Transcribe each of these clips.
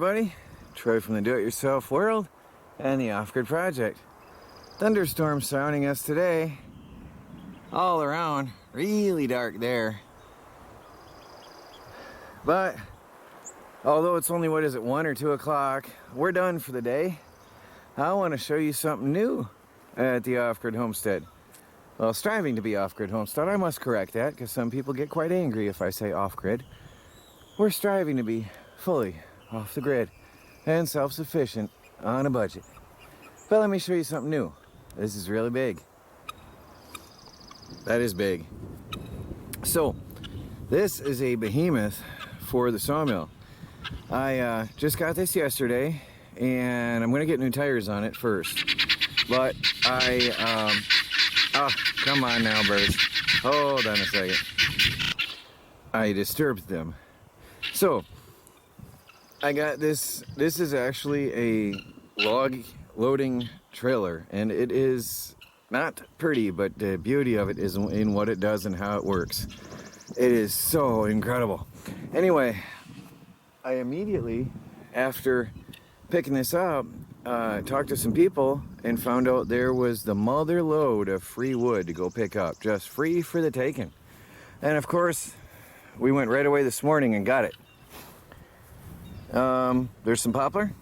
everybody, Troy from the Do-It-Yourself World and the Off-Grid Project. Thunderstorm surrounding us today, all around, really dark there. But, although it's only, 1 or 2 o'clock, we're done for the day. I want to show you something new at the Off-Grid Homestead. Well, striving to be Off-Grid Homestead, I must correct that, because some people get quite angry if I say off-grid. We're striving to be fully off the grid and self-sufficient on a budget. But let me show you something new. This is really big. That is big. So, this is a behemoth for the sawmill. I just got this yesterday, and I'm going to get new tires on it first. But oh, come on now, birds. Hold on a second. I disturbed them. So, I got this. This is actually a log loading trailer, and it is not pretty, but the beauty of it is in what it does and how it works. It is so incredible. Anyway, I immediately, after picking this up, talked to some people and found out there was the Mother Lode of free wood to go pick up, just free for the taking. And of course, we went right away this morning and got it. There's some poplar.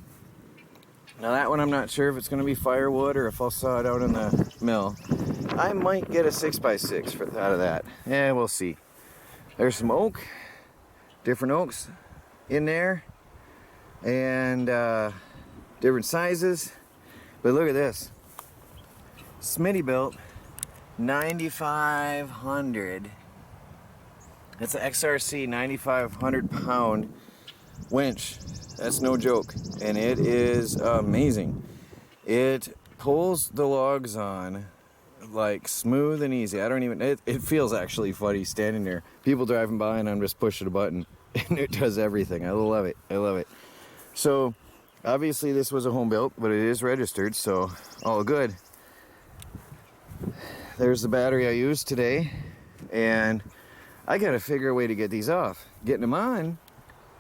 Now that one I'm not sure if it's going to be firewood or if I'll saw it out in the mill. I might get a 6x6 out of that. Yeah, we'll see. There's some oak, different oaks in there, and different sizes. But look at this. Smittybilt 9500. It's an XRC 9500 pound winch. That's no joke, and it is amazing. It pulls the logs on like smooth and easy. I don't even, it feels actually funny standing there, people driving by, and I'm just pushing a button and it does everything. I love it. I love it. So obviously this was a home built, but it is registered, so all good. There's the battery I used today, and I gotta figure a way to get these off. Getting them on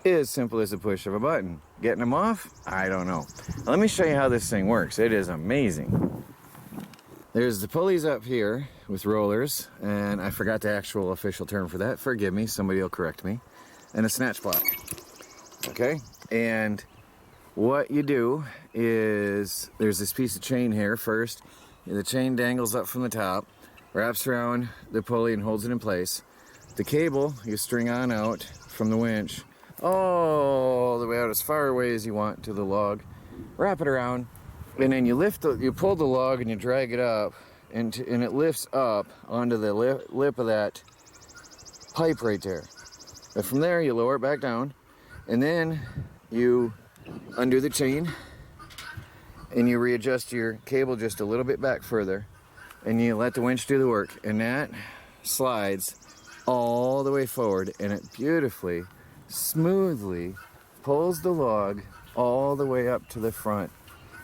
is simple as a push of a button. Getting them off, I don't know. Let me show you how this thing works. It is amazing. There's the pulleys up here with rollers, and I forgot the actual official term for that. Forgive me, somebody will correct me. And a snatch block. Okay? And what you do is, there's this piece of chain here first. The chain dangles up from the top, wraps around the pulley and holds it in place. The cable you string on out from the winch all the way out as far away as you want to the log, wrap it around, and then you you pull the log and you drag it up, and it lifts up onto the lip of that pipe right there. And from there you lower it back down, and then you undo the chain and you readjust your cable just a little bit back further, and you let the winch do the work, and that slides all the way forward, and it beautifully, smoothly pulls the log all the way up to the front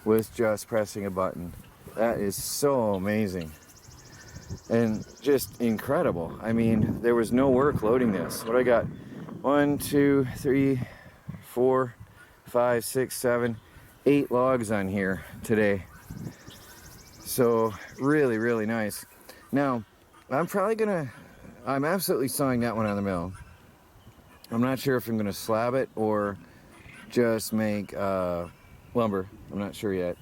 with just pressing a button. That is so amazing and just incredible. I mean, there was no work loading this. What I got? 1, 2, 3, 4, 5, 6, 7, 8 logs on here today. So really, really nice. Now, I'm absolutely sawing that one on the mill. I'm not sure if I'm going to slab it or just make lumber. I'm not sure yet.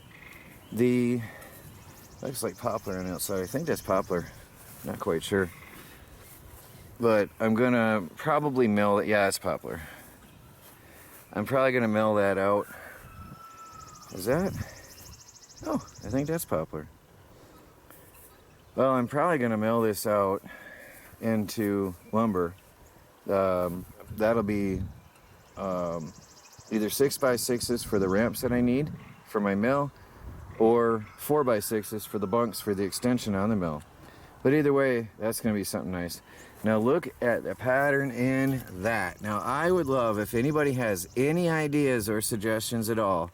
Looks like poplar on the outside. I think that's poplar. Not quite sure. But I'm going to probably mill it. Yeah, it's poplar. I'm probably going to mill that out. Is that? Oh, I think that's poplar. Well, I'm probably going to mill this out into lumber. That'll be either 6x6s for the ramps that I need for my mill, or 4x6s for the bunks for the extension on the mill. But either way, that's going to be something nice. Now look at the pattern in that. Now I would love, if anybody has any ideas or suggestions at all,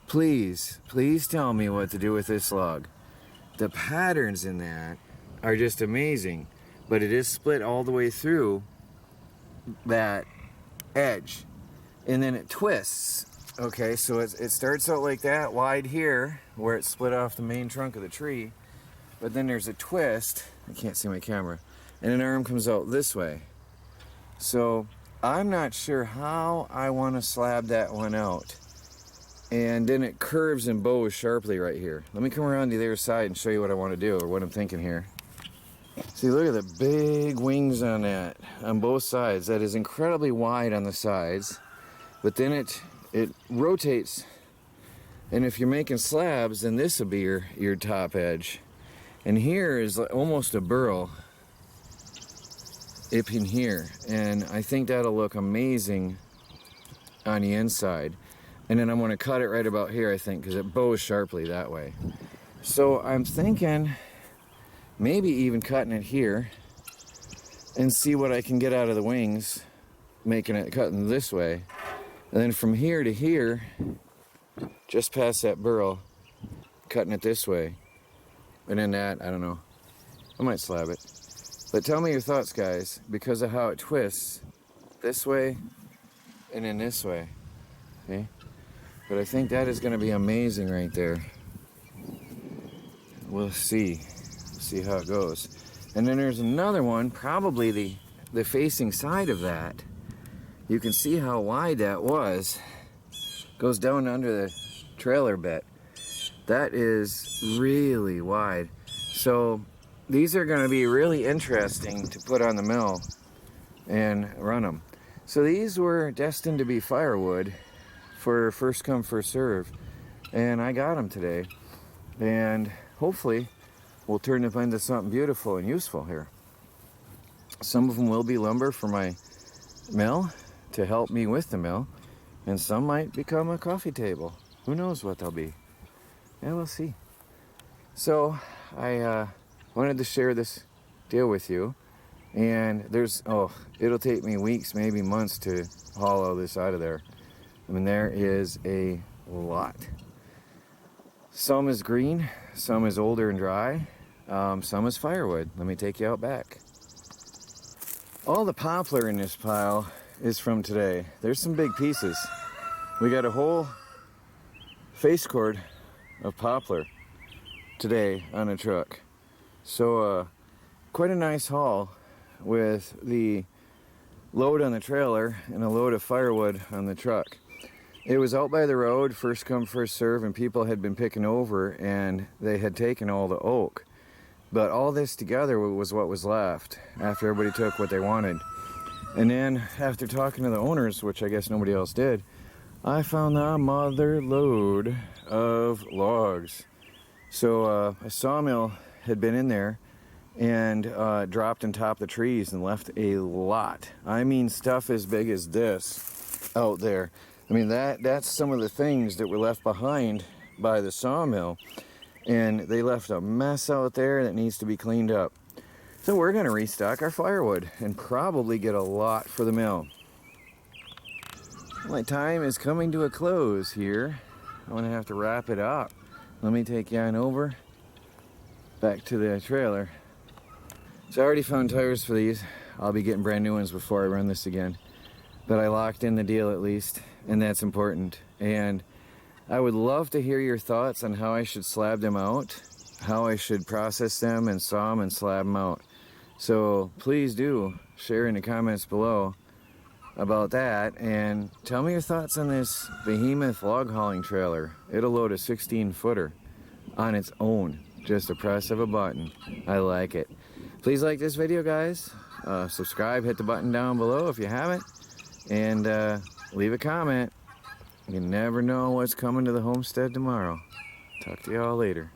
please tell me what to do with this log. The patterns in that are just amazing, but it is split all the way through that edge, and then it twists Okay, so it starts out like that, wide here, where it's split off the main trunk of the tree. But then there's a twist. I can't see my camera. And an arm comes out this way. So I'm not sure how I want to slab that one out. And then it curves and bows sharply right here. Let me come around to the other side and show you what I want to do, or what I'm thinking here. See, look at the big wings on that, on both sides. That is incredibly wide on the sides, but then it rotates. And if you're making slabs, then this will be your top edge. And here is almost a burl up in here. And I think that'll look amazing on the inside. And then I'm going to cut it right about here, I think, because it bows sharply that way. So I'm thinking maybe even cutting it here and see what I can get out of the wings, cutting this way. And then from here to here, just past that burl, cutting it this way. And then that, I don't know. I might slab it. But tell me your thoughts, guys, because of how it twists this way and then this way. See? But I think that is going to be amazing right there. We'll see. See how it goes. And then there's another one, probably the facing side of that. You can see how wide that was. Goes down under the trailer bit. That is really wide. So these are going to be really interesting to put on the mill and run them. So these were destined to be firewood for first come, first serve. And I got them today. And hopefully we'll turn them into something beautiful and useful here. Some of them will be lumber for my mill to help me with the mill. And some might become a coffee table. Who knows what they'll be. Yeah, we'll see. So I wanted to share this deal with you. And it'll take me weeks, maybe months to haul all this out of there. I mean, there is a lot. Some is green, some is older and dry, some is firewood. Let me take you out back. All the poplar in this pile is from today. There's some big pieces. We got a whole face cord of poplar today on a truck. So quite a nice haul with the load on the trailer and a load of firewood on the truck. It was out by the road, first come, first serve, and people had been picking over and they had taken all the oak. But all this together was what was left after everybody took what they wanted. And then after talking to the owners, which I guess nobody else did, I found the Mother Lode of logs. So a sawmill had been in there and dropped on top of the trees and left a lot. I mean, stuff as big as this out there. I mean, that's some of the things that were left behind by the sawmill. And they left a mess out there that needs to be cleaned up. So we're going to restock our firewood and probably get a lot for the mill. My time is coming to a close here. I'm going to have to wrap it up. Let me take you on over back to the trailer. So I already found tires for these. I'll be getting brand new ones before I run this again. But I locked in the deal at least, and that's important. And I would love to hear your thoughts on how I should slab them out, how I should process them and saw them and slab them out. So please do share in the comments below about that, and tell me your thoughts on this behemoth log hauling trailer. It'll load a 16-footer on its own, just a press of a button. I like it. Please like this video, guys. Subscribe, hit the button down below if you haven't, and leave a comment. You never know what's coming to the homestead tomorrow. Talk to y'all later.